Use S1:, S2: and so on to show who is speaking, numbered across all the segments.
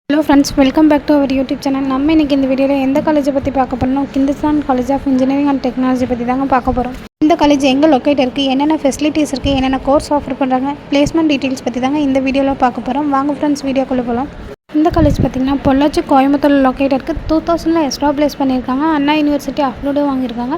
S1: Hello friends, welcome back to our YouTube channel. நம்ம இன்றைக்கி இந்த வீடியோவில் எந்த காலேஜை பற்றி பார்க்க போகிறோம், Hindustan college of engineering and technology பற்றி தாங்க பார்க்க போகிறோம். இந்த காலேஜ் எங்கே லொக்கேட் இருக்குது, என்னென்ன ஃபெசிலிட்டிஸ் இருக்குது, என்னென்ன கோர்ஸ் ஆஃபர் பண்ணுறாங்க, பிளேஸ்மெண்ட் டீட்டெயில்ஸ் பற்றி தாங்க இந்த வீடியோவில் பார்க்க போகிறோம். வாங்க ஃப்ரெண்ட்ஸ், வீடியோக்குள்ளே போகலாம். இந்த காலேஜ் பார்த்திங்கன்னா பொள்ளாச்சி கோயம்புத்தூர் லொக்கேட் இருக்குது. 2000 எஸ்டாப்ளிஷ் பண்ணியிருக்காங்க. அண்ணா யூனிவர்சிட்டி அப்ரூவ்டு வாங்கியிருக்காங்க.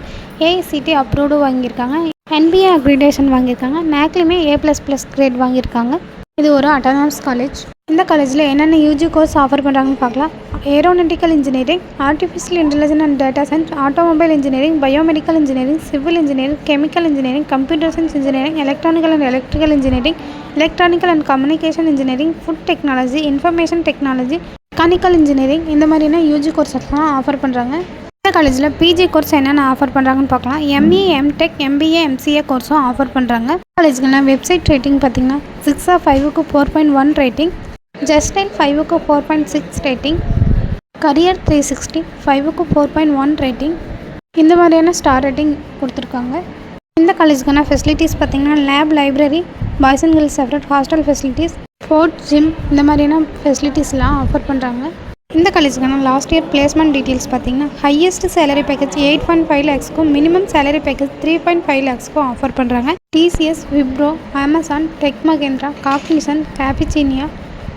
S1: ஏஐசிடி அப்ரூவ்டு வாங்கியிருக்காங்க. NBA அக்ரிடேஷன் வாங்கியிருக்காங்க. NACலையுமே A++ கிரேட் வாங்கியிருக்காங்க. இது ஒரு அட்டானமஸ் காலேஜ். இந்த காலேஜில் என்னென்ன யூஜி கோர்ஸ் ஆஃபர் பண்ணுறாங்கன்னு பார்க்கலாம். Aeronautical engineering, artificial intelligence and data science, automobile engineering, biomedical engineering, civil engineering, chemical engineering, computer science engineering, electronical and electrical engineering, electronical and communication engineering, food technology, information technology, mechanical engineering, இந்த மாதிரியான UG course எல்லாம் offer பண்ணுறாங்க. இந்த காலேஜில் PG course என்னென்ன offer பண்ணுறாங்கன்னு பார்க்கலாம். ME, MTech, MBA, MCA கோர்ஸும் ஆஃபர் பண்ணுறாங்க. காலேஜுக்குலாம் வெப்சைட் ரேட்டிங் பார்த்திங்கன்னா 6/5க்கு 4.1 ரேட்டிங், ஜஸ்டைல் 5க்கு 4.6 ரேட்டிங், கரியர் 360 5க்கு 4.1 ரேட்டிங், இந்த மாதிரியான ஸ்டார் ரேட்டிங் கொடுத்துருக்காங்க. இந்த காலேஜுக்கான ஃபெசிலிட்டிஸ் பார்த்திங்கன்னா lab, library, boys and girls separate hostel facilities, sports, gym, இந்த மாதிரியான ஃபெசிலிட்டிஸ்லாம் ஆஃபர் பண்ணுறாங்க. இந்த காலேஜுக்கான லாஸ்ட் இயர் பிளேஸ்மெண்ட் டீட்டெயில்ஸ் பார்த்திங்கன்னா ஹையஸ்ட் சேலரி பேக்கேஜ் 8.5 lakhsக்கும் மினிமம் சேலரி பேக்கேஜ் 3.5 lakhsக்கும் ஆஃபர் பண்ணுறாங்க. TCS, Wipro, Amazon, tech Mahindra, Cognizant, கேபிச்சினியா,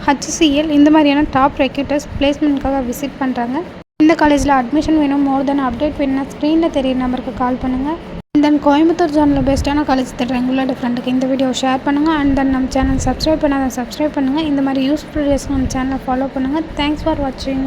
S1: HCL இந்த மாதிரியான டாப் ரெக்ரூட்டர்ஸ் பிளேஸ்மெண்ட்காக விசிட் பண்ணுறாங்க. இந்த காலேஜில் அட்மிஷன் வேணும், மோர் தென் அப்டேட் வேணும்னா ஸ்க்ரீனில் தெரிய நம்பருக்கு கால் பண்ணுங்கள். அண்ட் தென் கோயம்புத்தூர் ஜோனில் பெஸ்ட்டான காலேஜ் தேடுற உங்களோட ஃப்ரெண்டுக்கு இந்த வீடியோ ஷேர் பண்ணுங்கள். அண்ட் தென் நம்ம சேனல் சப்ஸ்கிரைப் பண்ணாத சப்ஸ்கிரைப் பண்ணுங்கள். இந்த மாதிரி யூஸ்ஃபுல் வீடியோஸ் நம்ம சேனலை ஃபாலோ பண்ணுங்கள். தேங்க்ஸ் ஃபார் வாட்சிங்.